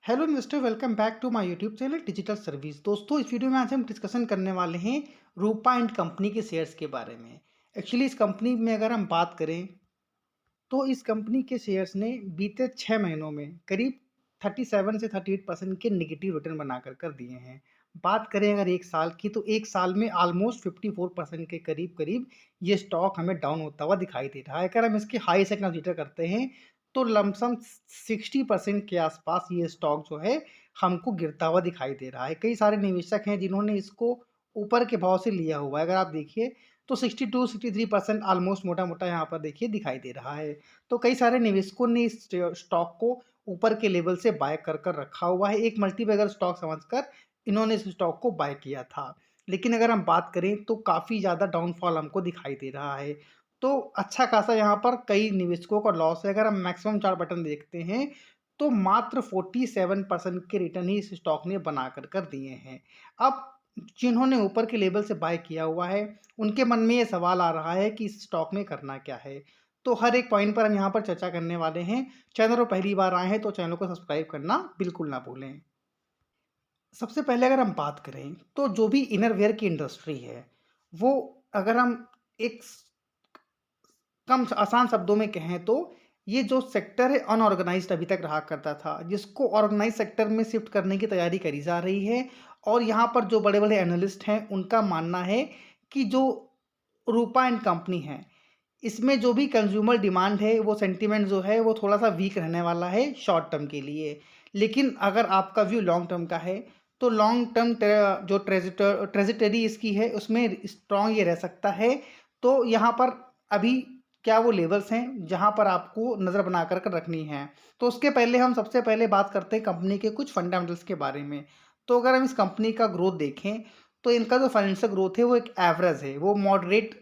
Hello investor, welcome back to my YouTube channel digital service. दोस्तों, इस video में आज हम डिस्कशन करने वाले हैं रूपा एंड कंपनी के शेयर्स के बारे में। एक्चुअली इस कंपनी में अगर हम बात करें तो इस कंपनी के शेयर्स ने बीते 6 महीनों में करीब 37 से 38% के नेगेटिव रिटर्न बनाकर कर दिए हैं। बात करें अगर एक साल की, तो एक साल में ऑलमोस्ट 54% के करीब करीब ये स्टॉक हमें डाउन होता हुआ दिखाई दे रहा है। अगर हम इसके हाई से कंसीडर करते हैं तो लमसम 60% के आसपास ये स्टॉक जो है हमको गिरता हुआ दिखाई दे रहा है। कई सारे निवेशक हैं जिन्होंने इसको ऊपर के भाव से लिया हुआ है। अगर आप देखिए तो 62-63% ऑलमोस्ट मोटा-मोटा यहाँ पर देखिए दिखाई दे रहा है। तो कई सारे निवेशकों ने इस स्टॉक को ऊपर के लेवल से बाय कर रखा हुआ है। एक मल्टीबैगर स्टॉक समझकर इन्होंने इस स्टॉक को बाय किया था। लेकिन अगर हम बात करें तो काफ़ी ज़्यादा डाउनफॉल हमको दिखाई दे रहा है। तो अच्छा खासा यहाँ पर कई निवेशकों का लॉस है। अगर हम मैक्सिमम चार्ट बटन देखते हैं तो मात्र 47% के रिटर्न ही इस स्टॉक ने बनाकर दिए हैं। अब जिन्होंने ऊपर के लेवल से बाय किया हुआ है उनके मन में ये सवाल आ रहा है कि इस स्टॉक में करना क्या है। तो हर एक पॉइंट पर हम यहाँ पर चर्चा करने वाले हैं। चैनल पर पहली बार आए हैं तो चैनल को सब्सक्राइब करना बिल्कुल ना भूलें। सबसे पहले अगर हम बात करें तो जो भी इनरवियर की इंडस्ट्री है, वो अगर हम एक कम आसान शब्दों में कहें तो ये जो सेक्टर है अनऑर्गेनाइज्ड अभी तक रहा करता था, जिसको ऑर्गेनाइज सेक्टर में शिफ्ट करने की तैयारी करी जा रही है। और यहाँ पर जो बड़े-बड़े एनालिस्ट हैं उनका मानना है कि जो रूपा एंड कंपनी है, इसमें जो भी कंज्यूमर डिमांड है, वो सेंटीमेंट जो है वो थोड़ा-सा वीक रहने वाला है शॉर्ट टर्म के लिए। लेकिन अगर आपका व्यू लॉन्ग टर्म का है, तो लॉन्ग टर्म जो ट्रेजेक्टरी इसकी है उसमें स्ट्रॉन्ग ये रह सकता है। तो यहाँ पर अभी क्या वो लेवल्स हैं जहाँ पर आपको नज़र बना कर रखनी है। तो उसके पहले हम सबसे पहले बात करते हैं कंपनी के कुछ फंडामेंटल्स के बारे में। तो अगर हम इस कंपनी का ग्रोथ देखें तो इनका जो फाइनेंशियल ग्रोथ है वो एक एवरेज है, वो मॉडरेट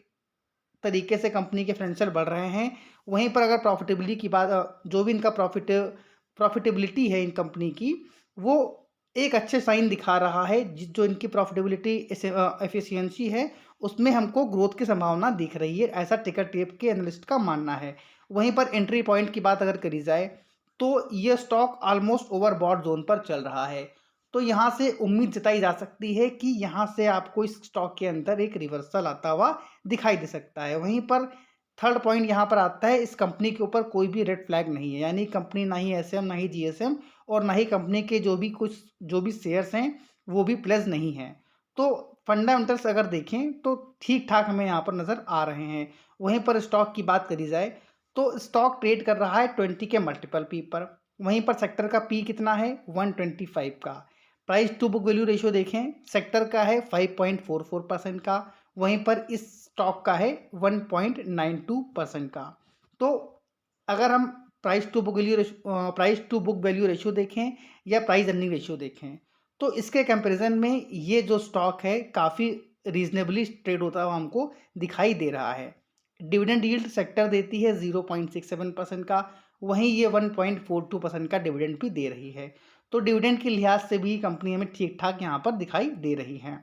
तरीके से कंपनी के फाइनेंशियल बढ़ रहे हैं। वहीं पर अगर प्रॉफिटेबिलिटी की बात जो भी इनका प्रॉफिटेबिलिटी है इन कंपनी की, वो एक अच्छे साइन दिखा रहा है। जो इनकी प्रॉफिटेबिलिटी एफिशिएंसी है उसमें हमको ग्रोथ की संभावना दिख रही है, ऐसा टिकर टेप के एनालिस्ट का मानना है। वहीं पर एंट्री पॉइंट की बात अगर करी जाए तो ये स्टॉक ऑलमोस्ट ओवरबॉट जोन पर चल रहा है। तो यहाँ से उम्मीद जताई जा सकती है कि यहाँ से आपको इस स्टॉक के अंदर एक रिवर्सल आता हुआ दिखाई दे सकता है। वहीं पर थर्ड पॉइंट यहाँ पर आता है, इस कंपनी के ऊपर कोई भी रेड फ्लैग नहीं है। यानी कंपनी ना ही एसएम, ना ही जीएसएम और ना ही कंपनी के जो भी शेयर्स हैं वो भी प्लेस नहीं हैं। तो फंडामेंटल्स अगर देखें तो ठीक-ठाक हमें यहाँ पर नज़र आ रहे हैं। वहीं पर स्टॉक की बात करी जाए तो स्टॉक ट्रेड कर रहा है 20 के मल्टीपल पी पर। वहीं पर सेक्टर का पी कितना है? 125 का। Price to book value ratio देखें, सेक्टर का है 5.44% का, वहीं पर इस स्टॉक का है 1.92% का। तो अगर हम price to book value ratio देखें या प्राइस अर्निंग रेशियो देखें, तो इसके कंपैरिजन में ये जो स्टॉक है काफ़ी रीजनेबली ट्रेड होता हुआ हमको दिखाई दे रहा है। डिविडेंड यील्ड सेक्टर देती है 0.67% का, वहीं ये 1.42% का डिविडेंड भी दे रही है। तो डिविडेंड के लिहाज से भी कंपनी हमें ठीक-ठाक यहाँ पर दिखाई दे रही है।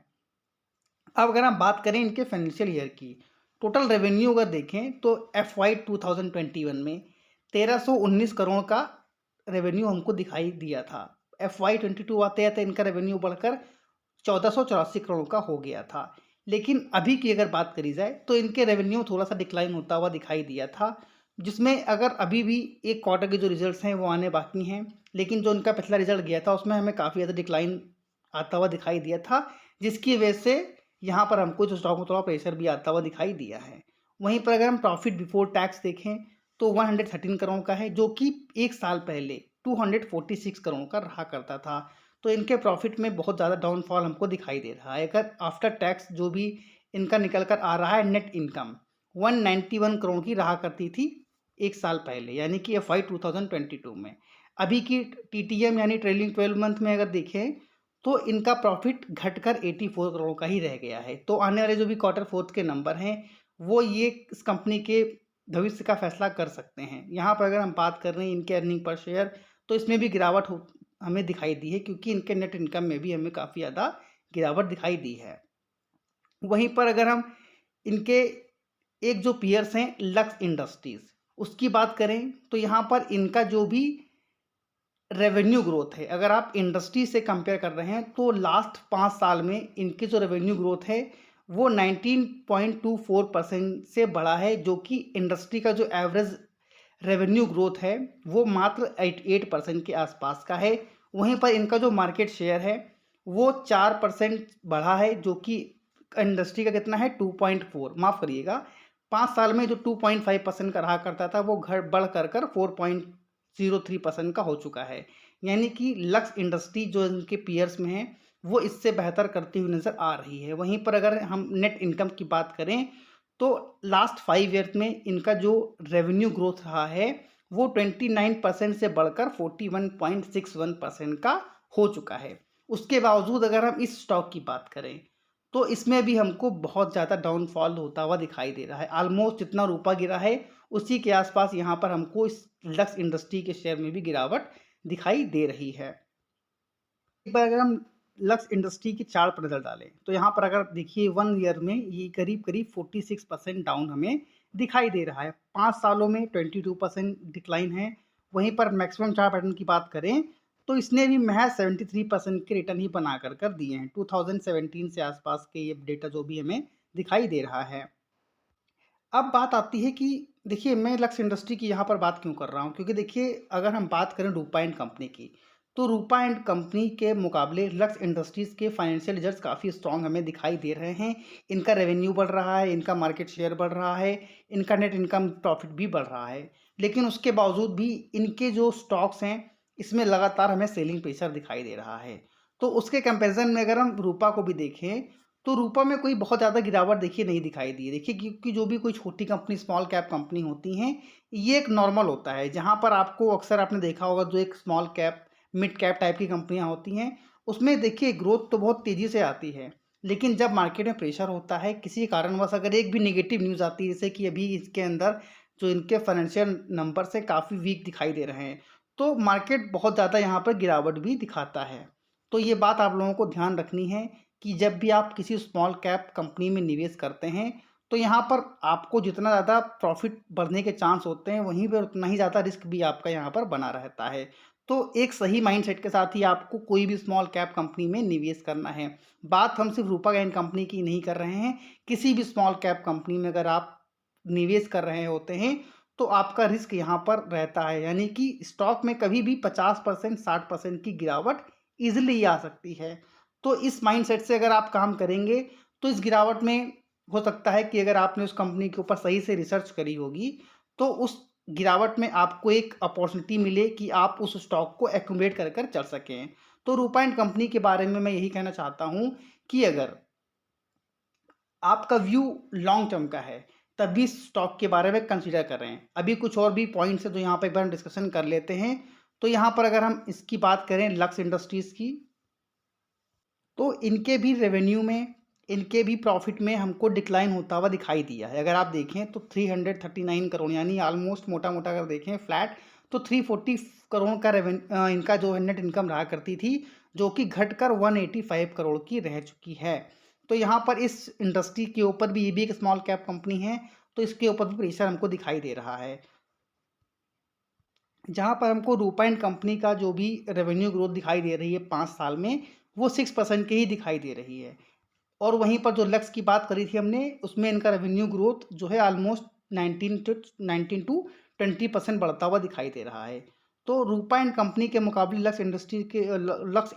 अब अगर हम बात करें इनके फाइनेंशियल ईयर की, टोटल रेवेन्यू अगर देखें तो एफवाई 2021 में 1319 करोड़ का रेवेन्यू हमको दिखाई दिया था। एफवाई 22 आते आते इनका रेवेन्यू बढ़कर 1484 करोड़ का हो गया था। लेकिन अभी की अगर बात करी जाए तो इनके रेवेन्यू थोड़ा सा डिक्लाइन होता हुआ दिखाई दिया था, जिसमें अगर अभी भी एक क्वार्टर के जो रिजल्ट्स हैं वो आने बाकी हैं। लेकिन जो इनका पिछला रिजल्ट गया था उसमें हमें काफ़ी ज़्यादा डिक्लाइन आता हुआ दिखाई दिया था, जिसकी वजह से यहाँ पर हमको जो स्टॉक में थोड़ा प्रेशर भी आता हुआ दिखाई दिया है। वहीं पर अगर हम प्रॉफिट बिफोर टैक्स देखें तो 113 करोड़ का है, जो कि एक साल पहले 246 करोड़ का रहा करता था। तो इनके प्रॉफिट में बहुत ज़्यादा डाउनफॉल हमको दिखाई दे रहा है। अगर आफ्टर टैक्स जो भी इनका निकल कर आ रहा है नेट इनकम 191 करोड़ की रहा करती थी एक साल पहले, यानी कि एफ वाई 2022 में। अभी की टीटीएम यानी ट्रेलिंग 12 मंथ में अगर देखें तो इनका प्रॉफिट घटकर 84 करोड़ का ही रह गया है। तो आने वाले जो भी क्वार्टर फोर्थ के नंबर हैं वो ये इस कंपनी के भविष्य का फैसला कर सकते हैं। यहाँ पर अगर हम बात कर रहे हैं इनके अर्निंग पर शेयर, तो इसमें भी गिरावट हमें दिखाई दी है, क्योंकि इनके नेट इनकम में भी हमें काफ़ी ज़्यादा गिरावट दिखाई दी है। वहीं पर अगर हम इनके एक जो पीयर्स हैं लक्स इंडस्ट्रीज़, उसकी बात करें तो यहाँ पर इनका जो भी रेवेन्यू ग्रोथ है, अगर आप इंडस्ट्री से कंपेयर कर रहे हैं तो लास्ट 5 साल में इनकी जो रेवेन्यू ग्रोथ है वो 19.24% से बढ़ा है, जो कि इंडस्ट्री का जो एवरेज रेवेन्यू ग्रोथ है वो मात्र 8% के आसपास का है। वहीं पर इनका जो मार्केट शेयर है वो 4% बढ़ा है, जो कि इंडस्ट्री का कितना है 2.4, माफ़ करिएगा 5 साल में जो 2.5% का रहा करता था वो घर बढ़ कर 4.03% का हो चुका है। यानी कि लक्स इंडस्ट्री जो इनके पीयर्स में है वो इससे बेहतर करती हुई नज़र आ रही है। वहीं पर अगर हम नेट इनकम की बात करें तो लास्ट 5 ईयर्स में इनका जो रेवेन्यू ग्रोथ रहा है वो 29% से बढ़कर 41.61% का हो चुका है। उसके बावजूद अगर हम इस स्टॉक की बात करें तो इसमें भी हमको बहुत ज़्यादा डाउनफॉल होता हुआ दिखाई दे रहा है। ऑलमोस्ट जितना रुपया गिरा है उसी के आसपास यहाँ पर हमको इस लक्स इंडस्ट्री के शेयर में भी गिरावट दिखाई दे रही है। एक बार अगर हम लक्स इंडस्ट्री की चार्ट पर नज़र डालें तो यहाँ पर अगर देखिए 1 ईयर में ये करीब-करीब 46% डाउन हमें दिखाई दे रहा है। 5 सालों में 22% डिक्लाइन है। वहीं पर मैक्सिमम चार्ट पैटर्न की बात करें तो इसने भी महज़ 73% के रिटर्न ही बना कर दिए हैं। 2017 से आसपास के ये डेटा जो भी हमें दिखाई दे रहा है। अब बात आती है कि देखिए मैं लक्स इंडस्ट्री की यहाँ पर बात क्यों कर रहा हूँ, क्योंकि देखिए अगर हम बात करें रूपा एंड कंपनी की तो रूपा एंड कंपनी के मुकाबले लक्स इंडस्ट्रीज़ के फाइनेंशियल रिजल्ट्स काफ़ी स्ट्रॉन्ग हमें दिखाई दे रहे हैं। इनका रेवेन्यू बढ़ रहा है, इनका मार्केट शेयर बढ़ रहा है, इनका नेट इनकम प्रॉफिट भी बढ़ रहा है। लेकिन उसके बावजूद भी इनके जो स्टॉक्स हैं इसमें लगातार हमें सेलिंग प्रेशर दिखाई दे रहा है। तो उसके कंपेरिजन में अगर हम रूपा को भी देखें तो रूपा में कोई बहुत ज़्यादा गिरावट देखिए नहीं दिखाई दी है। देखिए क्योंकि जो भी कोई छोटी कंपनी स्मॉल कैप कंपनी होती हैं ये एक नॉर्मल होता है, जहाँ पर आपको अक्सर आपने देखा होगा जो एक small cap mid cap type की कंपनियाँ होती हैं उसमें देखिए ग्रोथ तो बहुत तेज़ी से आती है। लेकिन जब मार्केट में प्रेशर होता है किसी कारणवश अगर एक भी नेगेटिव न्यूज़ आती है, जैसे कि अभी इसके अंदर जो इनके फाइनेंशियल नंबर्स हैं काफ़ी वीक दिखाई दे रहे हैं, तो मार्केट बहुत ज़्यादा यहाँ पर गिरावट भी दिखाता है। तो ये बात आप लोगों को ध्यान रखनी है कि जब भी आप किसी स्मॉल कैप कंपनी में निवेश करते हैं तो यहाँ पर आपको जितना ज़्यादा प्रॉफिट बढ़ने के चांस होते हैं वहीं पर उतना ही ज़्यादा रिस्क भी आपका यहाँ पर बना रहता है। तो एक सही माइंडसेट के साथ ही आपको कोई भी स्मॉल कैप कंपनी में निवेश करना है। बात हम सिर्फ रूपा एंड कंपनी की नहीं कर रहे हैं, किसी भी स्मॉल कैप कंपनी में अगर आप निवेश कर रहे होते हैं तो आपका रिस्क यहाँ पर रहता है। यानी कि स्टॉक में कभी भी 50% 60% की गिरावट ईजिली आ सकती है। तो इस माइंडसेट से अगर आप काम करेंगे तो इस गिरावट में हो सकता है कि अगर आपने उस कंपनी के ऊपर सही से रिसर्च करी होगी तो उस गिरावट में आपको एक अपॉर्चुनिटी मिले कि आप उस स्टॉक को एक्यूमुलेट कर चल सकें। तो रूपा एंड कंपनी के बारे में मैं यही कहना चाहता हूँ कि अगर आपका व्यू लॉन्ग टर्म का है तभी स्टॉक के बारे में कंसीडर करें। अभी कुछ और भी पॉइंट्स है जो यहाँ पर एक बार हम डिस्कशन कर लेते हैं। तो यहाँ पर अगर हम इसकी बात करें लक्स इंडस्ट्रीज़ की तो इनके भी रेवेन्यू में इनके भी प्रॉफिट में हमको डिक्लाइन होता हुआ दिखाई दिया है। अगर आप देखें तो 339 करोड़ यानी ऑलमोस्ट मोटा-मोटा अगर देखें फ्लैट तो 340 करोड़ का इनका जो नेट इनकम रहा करती थी, जो कि घटकर 185 करोड़ की रह चुकी है। तो यहाँ पर इस इंडस्ट्री के ऊपर भी ये भी एक स्मॉल कैप कंपनी है, तो इसके ऊपर भी प्रेशर हमको दिखाई दे रहा है। जहाँ पर हमको रूपा एंड कंपनी का जो भी रेवेन्यू ग्रोथ दिखाई दे रही है 5 साल में, वो 6% की ही दिखाई दे रही है। और वहीं पर जो लक्स की बात करी थी हमने, उसमें इनका रेवेन्यू ग्रोथ जो है ऑलमोस्ट 19 टू 20% बढ़ता हुआ दिखाई दे रहा है। तो रूपा एंड कंपनी के मुकाबले लक्स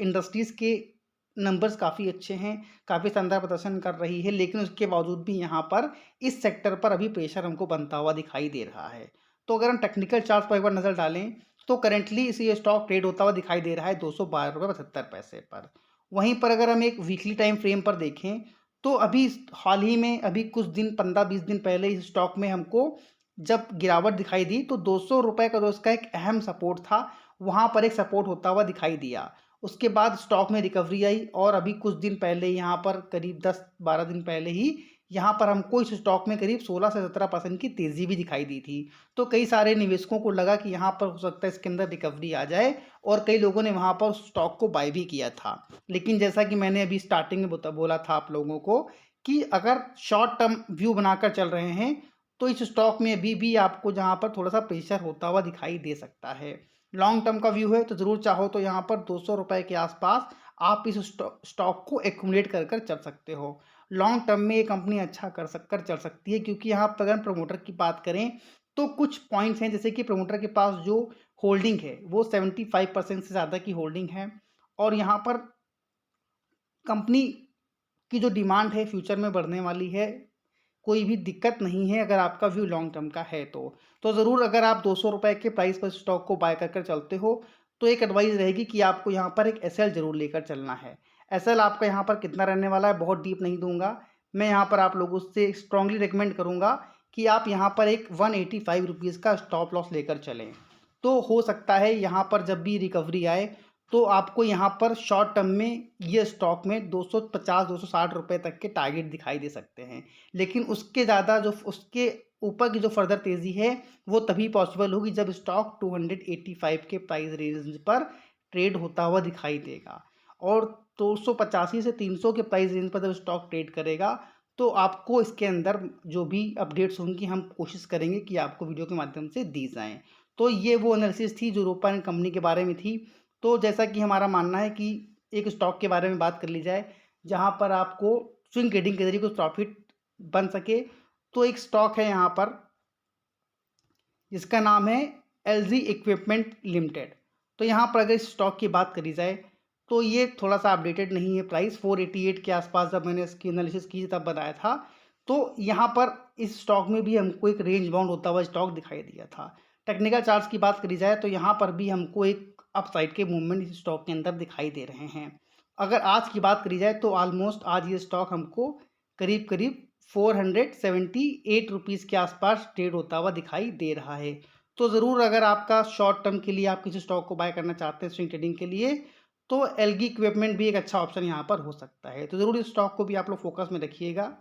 इंडस्ट्रीज़ के नंबर्स काफ़ी अच्छे हैं, काफ़ी शानदार प्रदर्शन कर रही है, लेकिन उसके बावजूद भी यहाँ पर इस सेक्टर पर अभी प्रेशर हमको बनता हुआ दिखाई दे रहा है। तो अगर हम टेक्निकल चार्ट पर एक बार नज़र डालें, तो करंटली ये स्टॉक ट्रेड होता हुआ दिखाई दे रहा है ₹212.75 पर। वहीं पर अगर हम एक वीकली टाइम फ्रेम पर देखें, तो अभी हाल ही में अभी कुछ दिन 15-20 दिन पहले इस स्टॉक में हमको जब गिरावट दिखाई दी तो ₹200 का जो उसका एक अहम सपोर्ट था, वहाँ पर एक सपोर्ट होता हुआ दिखाई दिया। उसके बाद स्टॉक में रिकवरी आई और अभी कुछ दिन पहले यहाँ पर करीब 10-12 दिन पहले ही यहाँ पर हमको इस स्टॉक में करीब 16 से 17% की तेज़ी भी दिखाई दी थी। तो कई सारे निवेशकों को लगा कि यहाँ पर हो सकता है इसके अंदर रिकवरी आ जाए और कई लोगों ने वहाँ पर स्टॉक को बाय भी किया था। लेकिन जैसा कि मैंने अभी स्टार्टिंग में बोला था आप लोगों को कि अगर शॉर्ट टर्म व्यू बनाकर चल रहे हैं तो इस स्टॉक में अभी भी आपको जहाँ पर थोड़ा सा प्रेशर होता हुआ दिखाई दे सकता है। लॉन्ग टर्म का व्यू है तो ज़रूर चाहो तो यहाँ पर 200 रुपए के आसपास आप इस स्टॉक को एक्यूमुलेट कर कर चल सकते हो। लॉन्ग टर्म में ये कंपनी अच्छा कर चल सकती है, क्योंकि यहाँ पर अगर प्रमोटर की बात करें तो कुछ पॉइंट्स हैं, जैसे कि प्रमोटर के पास जो होल्डिंग है वो 75% से ज़्यादा की होल्डिंग है, और यहाँ पर कंपनी की जो डिमांड है फ्यूचर में बढ़ने वाली है। कोई भी दिक्कत नहीं है अगर आपका व्यू लॉन्ग टर्म का है तो ज़रूर अगर आप 200 रुपए के प्राइस पर स्टॉक को बाय कर कर चलते हो तो एक एडवाइस रहेगी कि आपको यहाँ पर एक एसएल ज़रूर लेकर चलना है। एसएल आपका यहाँ पर कितना रहने वाला है बहुत डीप नहीं दूंगा, मैं यहाँ पर आप लोगों से स्ट्रांगली रिकमेंड करूँगा कि आप यहाँ पर एक 185 रुपीज़ का स्टॉप लॉस लेकर चलें। तो हो सकता है यहाँ पर जब भी रिकवरी आए तो आपको यहाँ पर शॉर्ट टर्म में ये स्टॉक में 250-260 रुपए तक के टारगेट दिखाई दे सकते हैं। लेकिन उसके ज़्यादा जो उसके ऊपर की जो फर्दर तेज़ी है वो तभी पॉसिबल होगी जब स्टॉक 285 के प्राइस रेंज पर ट्रेड होता हुआ दिखाई देगा, और 285 से 300 के प्राइस रेंज पर जब स्टॉक ट्रेड करेगा तो आपको इसके अंदर जो भी अपडेट्स होंगी हम कोशिश करेंगे कि आपको वीडियो के माध्यम से दी जाएँ। तो ये वो एनालिसिस थी जो रूपा कंपनी के बारे में थी। तो जैसा कि हमारा मानना है कि एक स्टॉक के बारे में बात कर ली जाए जहां पर आपको स्विंग ट्रेडिंग के जरिए कुछ प्रॉफिट बन सके, तो एक स्टॉक है यहाँ पर जिसका नाम है एलजी इक्विपमेंट लिमिटेड। तो यहाँ पर अगर इस स्टॉक की बात करी जाए तो ये थोड़ा सा अपडेटेड नहीं है, प्राइस 488 के आसपास जब मैंने इसकी एनालिसिस की तब बताया था। तो यहाँ पर इस स्टॉक में भी हमको एक रेंज बाउंड होता हुआ स्टॉक दिखाई दिया था। टेक्निकल चार्ट्स की बात करी जाए तो यहाँ पर भी हमको एक अपसाइड के मूवमेंट इस स्टॉक के अंदर दिखाई दे रहे हैं। अगर आज की बात करी जाए तो ऑलमोस्ट आज ये स्टॉक हमको करीब करीब 478 रुपीज़ के आसपास ट्रेड होता हुआ दिखाई दे रहा है। तो ज़रूर अगर आपका शॉर्ट टर्म के लिए आप किसी स्टॉक को बाय करना चाहते हैं स्विंग ट्रेडिंग के लिए, तो एलगी इक्विपमेंट भी एक अच्छा ऑप्शन यहाँ पर हो सकता है। तो ज़रूर इस स्टॉक को भी आप लोग फोकस में रखिएगा।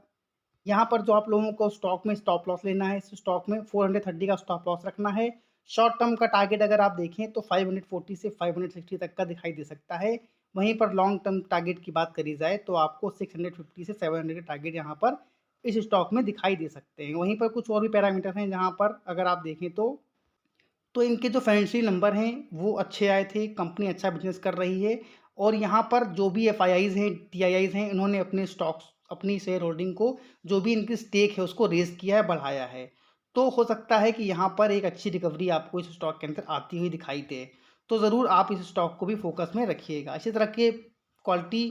यहाँ पर जो आप लोगों को स्टॉक में स्टॉप लॉस लेना है, इस स्टॉक में 430 का स्टॉप लॉस रखना है। शॉर्ट टर्म का टारगेट अगर आप देखें तो 540 से 560 तक का दिखाई दे सकता है। वहीं पर लॉन्ग टर्म टारगेट की बात करी जाए तो आपको 650 से 700 के टारगेट यहाँ पर इस स्टॉक में दिखाई दे सकते हैं। वहीं पर कुछ और भी पैरामीटर हैं जहाँ पर अगर आप देखें तो इनके जो फाइनेंशियल नंबर हैं वो अच्छे आए थे, कंपनी अच्छा बिजनेस कर रही है, और यहाँ पर जो भी एफआईआईज हैं, टीआईआईज हैं, इन्होंने अपने स्टॉक्स अपनी शेयर होल्डिंग को जो भी इनकी स्टेक है उसको रेज किया है, बढ़ाया है। तो हो सकता है कि यहाँ पर एक अच्छी रिकवरी आपको इस स्टॉक के अंदर आती हुई दिखाई दे। तो ज़रूर आप इस स्टॉक को भी फोकस में रखिएगा। इसी तरह के क्वालिटी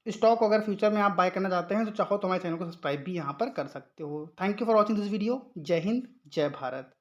स्टॉक अगर फ्यूचर में आप बाय करना चाहते हैं तो चाहो तो हमारे चैनल को सब्सक्राइब भी यहाँ पर कर सकते हो। Thank you for watching this video. जय हिंद, जय भारत।